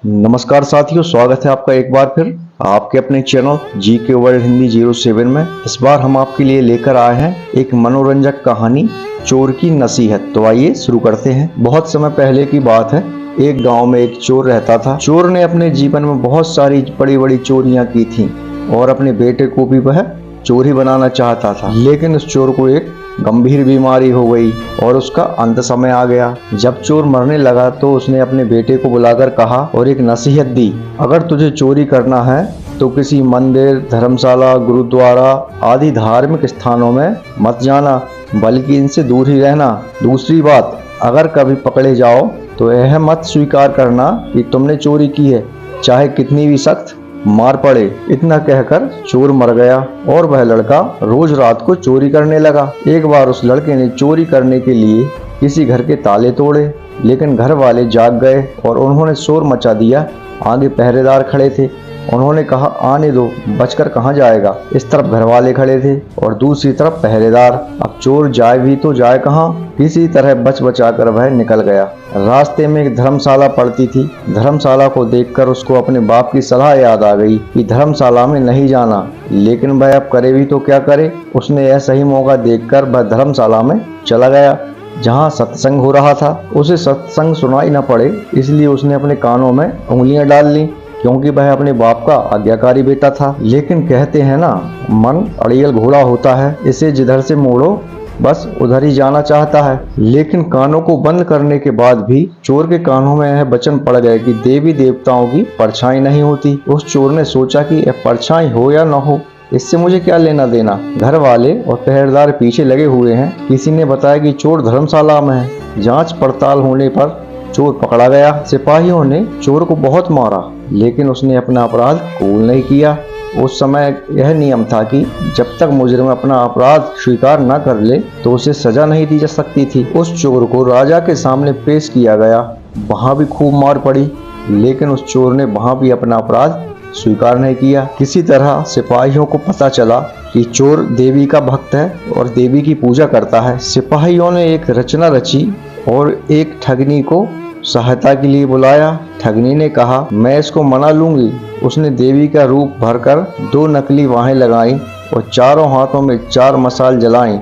नमस्कार साथियों, स्वागत है आपका एक बार फिर आपके अपने चैनल GK वर्ल्ड हिंदी 07 में। इस बार हम आपके लिए लेकर आए हैं एक मनोरंजक कहानी, चोर की नसीहत। तो आइए शुरू करते हैं। बहुत समय पहले की बात है। एक गांव में एक चोर रहता था। चोर ने अपने जीवन में बहुत सारी बड़ी बड़ी चोरियां की थीं और अपने बेटे को भी वह चोरी बनाना चाहता था। लेकिन उस चोर को एक गंभीर बीमारी हो गई और उसका अंत समय आ गया। जब चोर मरने लगा तो उसने अपने बेटे को बुलाकर कहा और एक नसीहत दी, अगर तुझे चोरी करना है तो किसी मंदिर, धर्मशाला, गुरुद्वारा आदि धार्मिक स्थानों में मत जाना, बल्कि इनसे दूर ही रहना। दूसरी बात, अगर कभी पकड़े जाओ तो यह मत स्वीकार करना कि तुमने चोरी की है, चाहे कितनी भी सख्त मार पड़े। इतना कहकर चोर मर गया और वह लड़का रोज रात को चोरी करने लगा। एक बार उस लड़के ने चोरी करने के लिए किसी घर के ताले तोड़े, लेकिन घर वाले जाग गए और उन्होंने शोर मचा दिया। आगे पहरेदार खड़े थे। उन्होंने कहा, आने दो, बचकर कहाँ जाएगा। इस तरफ घर वाले खड़े थे और दूसरी तरफ पहरेदार। अब चोर जाए भी तो जाए कहाँ। किसी तरह बच बचा कर वह निकल गया। रास्ते में एक धर्मशाला पड़ती थी। धर्मशाला को देखकर उसको अपने बाप की सलाह याद आ गई कि धर्मशाला में नहीं जाना, लेकिन वह अब करे भी तो क्या करे। उसने यह सही मौका देखकर वह धर्मशाला में चला गया जहाँ सत्संग हो रहा था। उसे सत्संग सुनाई न पड़े इसलिए उसने अपने कानों में उंगलियां डाल ली, क्योंकि वह अपने बाप का आज्ञाकारी बेटा था। लेकिन कहते हैं ना, मन अड़ियल घोड़ा होता है, इसे जिधर से मोड़ो बस उधर ही जाना चाहता है। लेकिन कानों को बंद करने के बाद भी चोर के कानों में यह वचन पड़ गए कि देवी देवताओं की परछाई नहीं होती। उस चोर ने सोचा कि यह परछाई हो या न हो, इससे मुझे क्या लेना देना। घर वाले और पहरेदार पीछे लगे हुए हैं। किसी ने बताया कि चोर धर्मशाला में है। जांच पड़ताल होने पर चोर पकड़ा गया। सिपाहियों ने चोर को बहुत मारा, लेकिन उसने अपना अपराध कबूल नहीं किया। उस समय यह नियम था कि जब तक मुजरिम अपना अपराध स्वीकार न कर ले तो उसे सजा नहीं दी जा सकती थी। उस चोर को राजा के सामने पेश किया गया। वहां भी खूब मार पड़ी, लेकिन उस चोर ने वहां भी अपना अपराध स्वीकार नहीं किया। किसी तरह सिपाहियों को पता चला कि चोर देवी का भक्त है और देवी की पूजा करता है। सिपाहियों ने एक रचना रची और एक ठगनी को सहायता के लिए बुलाया। ठगनी ने कहा, मैं इसको मना लूंगी। उसने देवी का रूप भरकर 2 नकली बाहें लगाई और चारों हाथों में 4 मशाल जलाई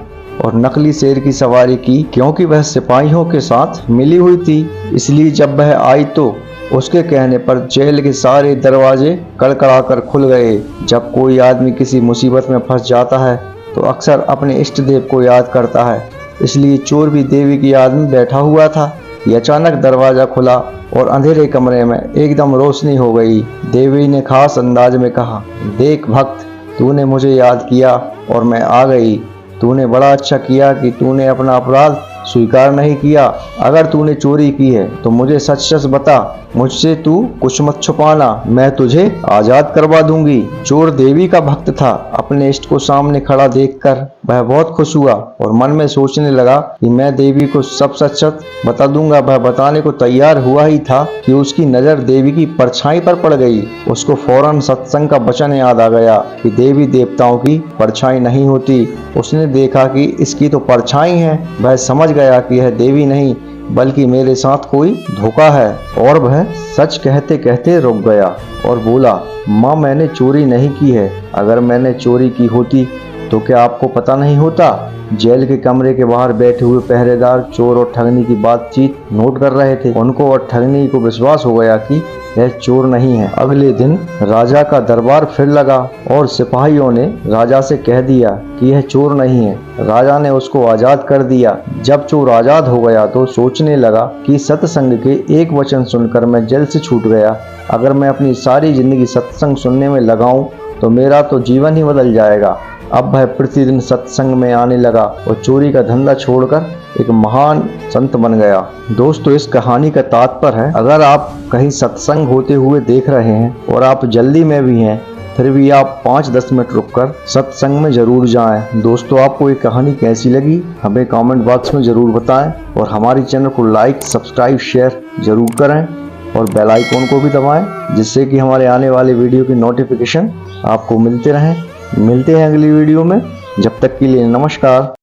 और नकली शेर की सवारी की। क्योंकि वह सिपाहियों के साथ मिली हुई थी, इसलिए जब वह आई तो उसके कहने पर जेल के सारे दरवाजे कड़कड़ाकर खुल गए। जब कोई आदमी किसी मुसीबत में फंस जाता है तो अक्सर अपने इष्ट देव को याद करता है, इसलिए चोर भी देवी की याद में बैठा हुआ था। अचानक दरवाजा खुला और अंधेरे कमरे में एकदम रोशनी हो गई। देवी ने खास अंदाज में कहा, देख भक्त, तूने मुझे याद किया और मैं आ गई। तूने बड़ा अच्छा किया कि तूने अपना अपराध स्वीकार नहीं किया। अगर तूने चोरी की है तो मुझे सच सच बता, मुझसे तू कुछ मत छुपाना, मैं तुझे आजाद करवा दूंगी। चोर देवी का भक्त था। अपने इष्ट को सामने खड़ा देखकर वह बहुत खुश हुआ और मन में सोचने लगा कि मैं देवी को सब सच सच बता दूंगा। वह बताने को तैयार हुआ ही था कि उसकी नजर देवी की परछाई पर पड़ गई। उसको फौरन सत्संग का वचन याद आ गया कि देवी देवताओं की परछाई नहीं होती। उसने देखा कि इसकी तो परछाई है। वह समझ गया कि यह देवी नहीं बल्कि मेरे साथ कोई धोखा है, और वह सच कहते कहते रुक गया और बोला, माँ, मैंने चोरी नहीं की है। अगर मैंने चोरी की होती तो क्या आपको पता नहीं होता। जेल के कमरे के बाहर बैठे हुए पहरेदार चोर और ठगनी की बातचीत नोट कर रहे थे। उनको और ठगनी को विश्वास हो गया कि यह चोर नहीं है। अगले दिन राजा का दरबार फिर लगा और सिपाहियों ने राजा से कह दिया कि यह चोर नहीं है। राजा ने उसको आजाद कर दिया। जब चोर आजाद हो गया तो सोचने लगा कि सत्संग के एक वचन सुनकर मैं जेल से छूट गया। अगर मैं अपनी सारी जिंदगी सत्संग सुनने में लगाऊं तो मेरा तो जीवन ही बदल जाएगा। अब वह प्रतिदिन सत्संग में आने लगा और चोरी का धंधा छोड़कर एक महान संत बन गया। दोस्तों, इस कहानी का तात्पर्य है, अगर आप कहीं सत्संग होते हुए देख रहे हैं और आप जल्दी में भी हैं, फिर भी आप 5-10 मिनट रुककर सत्संग में जरूर जाएं। दोस्तों, आपको ये कहानी कैसी लगी हमें कमेंट बॉक्स में जरूर बताएं और हमारे चैनल को लाइक, सब्सक्राइब, शेयर जरूर करें और बेल आइकन को भी दबाएं, जिससे कि हमारे आने वाले वीडियो की नोटिफिकेशन आपको मिलते रहें। मिलते हैं अगली वीडियो में। जब तक के लिए नमस्कार।